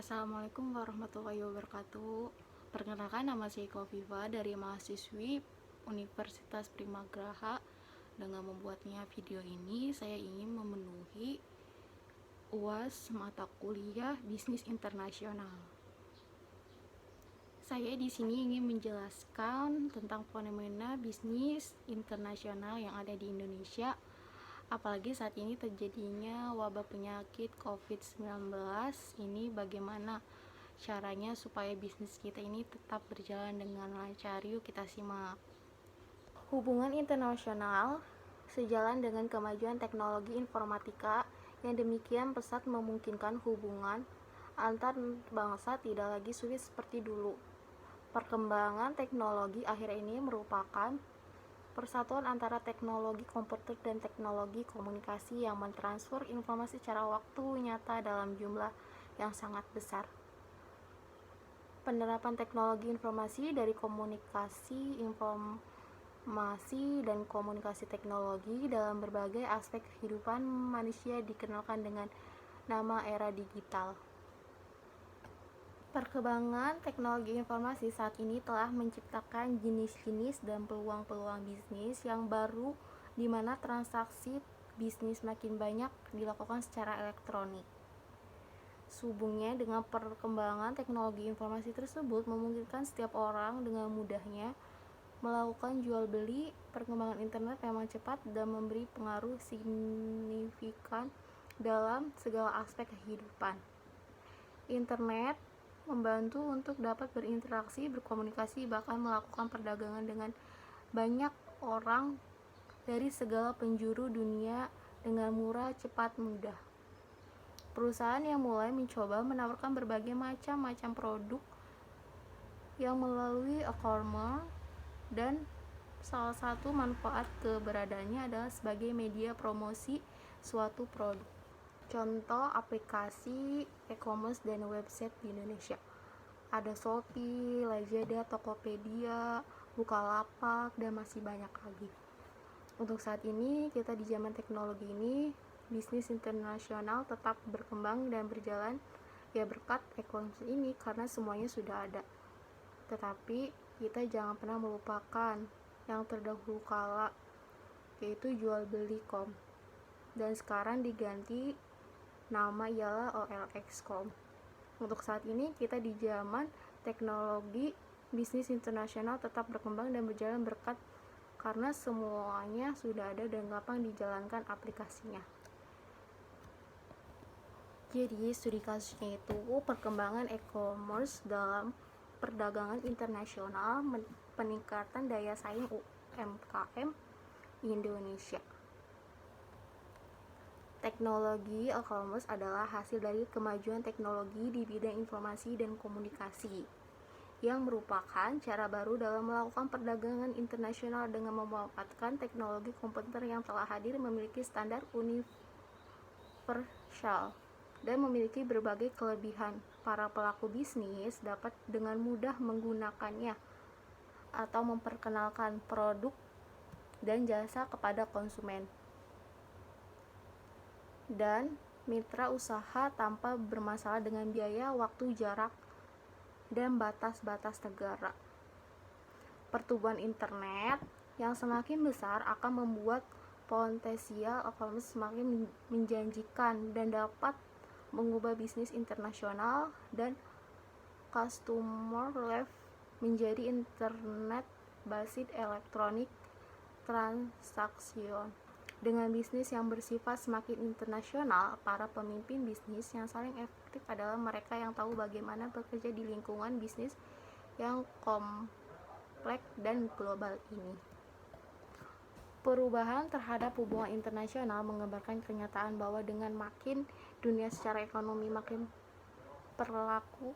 Assalamualaikum warahmatullahi wabarakatuh. Perkenalkan, nama saya Kofifa dari mahasiswi Universitas Primagraha. Dengan membuatnya video ini, saya ingin memenuhi UAS mata kuliah Bisnis Internasional. Saya di sini ingin menjelaskan tentang fenomena bisnis internasional yang ada di Indonesia, apalagi saat ini terjadinya wabah penyakit COVID-19 ini. Bagaimana caranya supaya bisnis kita ini tetap berjalan dengan lancar? Yuk kita simak. Hubungan internasional sejalan dengan kemajuan teknologi informatika yang demikian pesat memungkinkan hubungan antar bangsa tidak lagi sulit seperti dulu. Perkembangan teknologi akhir ini merupakan persatuan antara teknologi komputer dan teknologi komunikasi yang mentransfer informasi secara waktu nyata dalam jumlah yang sangat besar. Penerapan teknologi informasi dari informasi dan komunikasi teknologi dalam berbagai aspek kehidupan manusia dikenalkan dengan nama era digital. Perkembangan teknologi informasi saat ini telah menciptakan jenis-jenis dan peluang-peluang bisnis yang baru, di mana transaksi bisnis makin banyak dilakukan secara elektronik. Sehubungnya dengan perkembangan teknologi informasi tersebut memungkinkan setiap orang dengan mudahnya melakukan jual beli. Perkembangan internet memang cepat dan memberi pengaruh signifikan dalam segala aspek kehidupan. Internet membantu untuk dapat berinteraksi, berkomunikasi, bahkan melakukan perdagangan dengan banyak orang dari segala penjuru dunia dengan murah, cepat, mudah. Perusahaan yang mulai mencoba menawarkan berbagai macam produk yang melalui e-commerce, dan salah satu manfaat keberadaannya adalah sebagai media promosi suatu produk. Contoh aplikasi e-commerce dan website di Indonesia ada Shopee, Lazada, Tokopedia, Bukalapak, dan masih banyak lagi. Untuk saat ini, kita di zaman teknologi ini, bisnis internasional tetap berkembang dan berjalan ya berkat e-commerce ini, karena semuanya sudah ada. Tetapi kita jangan pernah melupakan yang terdahulu kala, yaitu jual beli.com, dan sekarang diganti nama ialah OLX.com. Untuk saat ini kita di zaman teknologi, bisnis internasional tetap berkembang dan berjalan berkat karena semuanya sudah ada dan gampang dijalankan aplikasinya. Jadi studi kasusnya itu perkembangan e-commerce dalam perdagangan internasional, peningkatan daya saing UMKM Indonesia. Teknologi e-commerce adalah hasil dari kemajuan teknologi di bidang informasi dan komunikasi, yang merupakan cara baru dalam melakukan perdagangan internasional dengan memanfaatkan teknologi komputer yang telah hadir, memiliki standar universal, dan memiliki berbagai kelebihan. Para pelaku bisnis dapat dengan mudah menggunakannya atau memperkenalkan produk dan jasa kepada konsumen dan mitra usaha tanpa bermasalah dengan biaya, waktu, jarak, dan batas-batas negara. Pertumbuhan internet yang semakin besar akan membuat potensial e-commerce semakin menjanjikan dan dapat mengubah bisnis internasional dan customer life menjadi internet basis electronic transaction. Dengan bisnis yang bersifat semakin internasional, para pemimpin bisnis yang saling efektif adalah mereka yang tahu bagaimana bekerja di lingkungan bisnis yang kompleks dan global ini. Perubahan terhadap hubungan internasional menggambarkan kenyataan bahwa dengan makin dunia secara ekonomi makin perilaku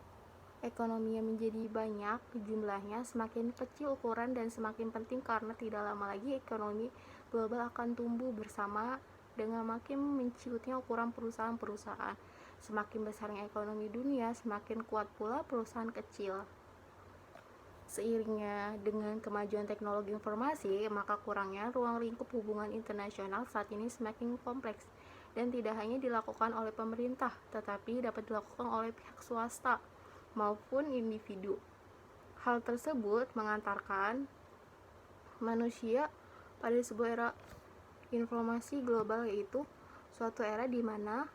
ekonominya menjadi banyak jumlahnya, semakin kecil ukuran dan semakin penting, karena tidak lama lagi ekonomi global akan tumbuh bersama dengan makin menciutnya ukuran perusahaan-perusahaan. Semakin besarnya ekonomi dunia, semakin kuat pula perusahaan kecil. Seiringnya dengan kemajuan teknologi informasi, maka kurangnya ruang lingkup hubungan internasional saat ini semakin kompleks dan tidak hanya dilakukan oleh pemerintah, tetapi dapat dilakukan oleh pihak swasta maupun individu. Hal tersebut mengantarkan manusia pada sebuah era informasi global, yaitu suatu era di mana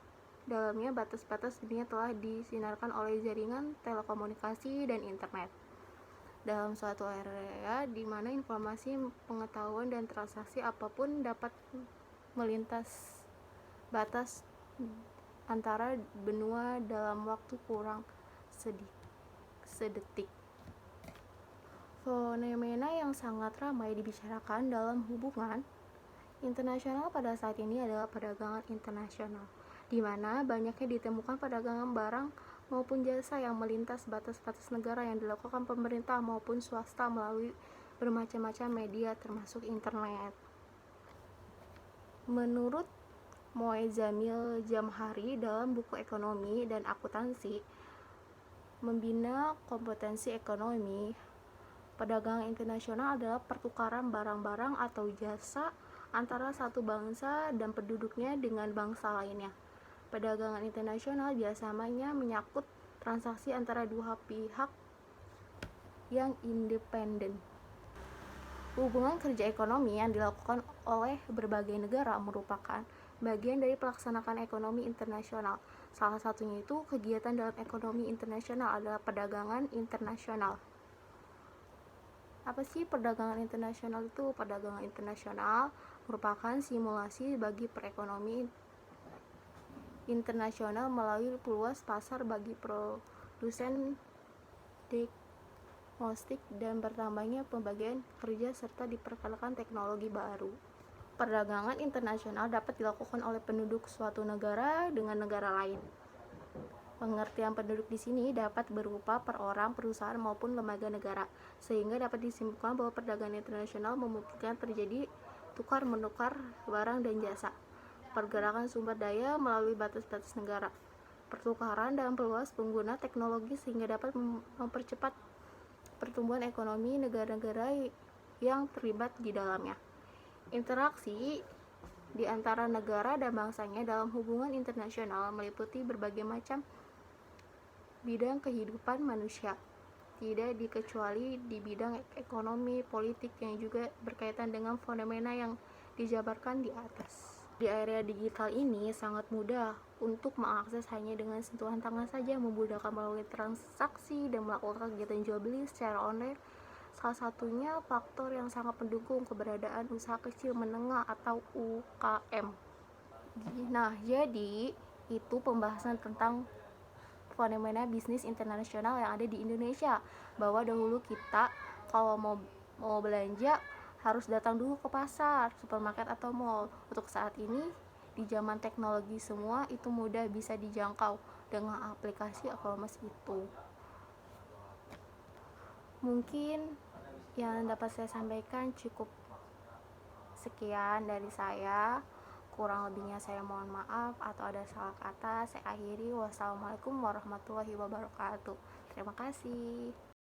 dalamnya batas-batas dunia telah disinarkan oleh jaringan telekomunikasi dan internet. Dalam suatu area di mana informasi, pengetahuan, dan transaksi apapun dapat melintas batas antara benua dalam waktu kurang sedetik. Fenomena yang sangat ramai dibicarakan dalam hubungan internasional pada saat ini adalah perdagangan internasional, di mana banyaknya ditemukan perdagangan barang maupun jasa yang melintas batas-batas negara yang dilakukan pemerintah maupun swasta melalui bermacam-macam media termasuk internet. Menurut Moezamil Jamhari dalam buku Ekonomi dan Akuntansi, Membina Kompetensi Ekonomi, perdagangan internasional adalah pertukaran barang-barang atau jasa antara satu bangsa dan penduduknya dengan bangsa lainnya. Perdagangan internasional biasanya menyangkut transaksi antara dua pihak yang independen. Hubungan kerja ekonomi yang dilakukan oleh berbagai negara merupakan bagian dari pelaksanaan ekonomi internasional. Salah satunya itu kegiatan dalam ekonomi internasional adalah perdagangan internasional. Apa sih perdagangan internasional itu? Perdagangan internasional merupakan simulasi bagi perekonomian internasional melalui luas pasar bagi produsen diagnostik dan bertambahnya pembagian kerja serta diperkenalkan teknologi baru. Perdagangan internasional dapat dilakukan oleh penduduk suatu negara dengan negara lain. Pengertian penduduk di sini dapat berupa per orang, perusahaan maupun lembaga negara, sehingga dapat disimpulkan bahwa perdagangan internasional memungkinkan terjadi tukar-menukar barang dan jasa, pergerakan sumber daya melalui batas-batas negara, pertukaran dan peluas pengguna teknologi sehingga dapat mempercepat pertumbuhan ekonomi negara-negara yang terlibat di dalamnya. Interaksi di antara negara dan bangsanya dalam hubungan internasional meliputi berbagai macam bidang kehidupan manusia, tidak dikecuali di bidang ekonomi, politik yang juga berkaitan dengan fenomena yang dijabarkan di atas. Di area digital ini sangat mudah untuk mengakses hanya dengan sentuhan tangan saja, memudahkan melalui transaksi dan melakukan kegiatan jual beli secara online. Salah satunya faktor yang sangat mendukung keberadaan usaha kecil menengah atau UKM. Nah, jadi itu pembahasan tentang fenomena bisnis internasional yang ada di Indonesia, bahwa dahulu kita kalau mau belanja harus datang dulu ke pasar, supermarket atau mall. Untuk saat ini di zaman teknologi semua itu mudah bisa dijangkau dengan aplikasi e-commerce itu. Mungkin yang dapat saya sampaikan cukup sekian dari saya. Kurang lebihnya saya mohon maaf, atau ada salah kata saya akhiri. Wassalamualaikum warahmatullahi wabarakatuh. Terima kasih.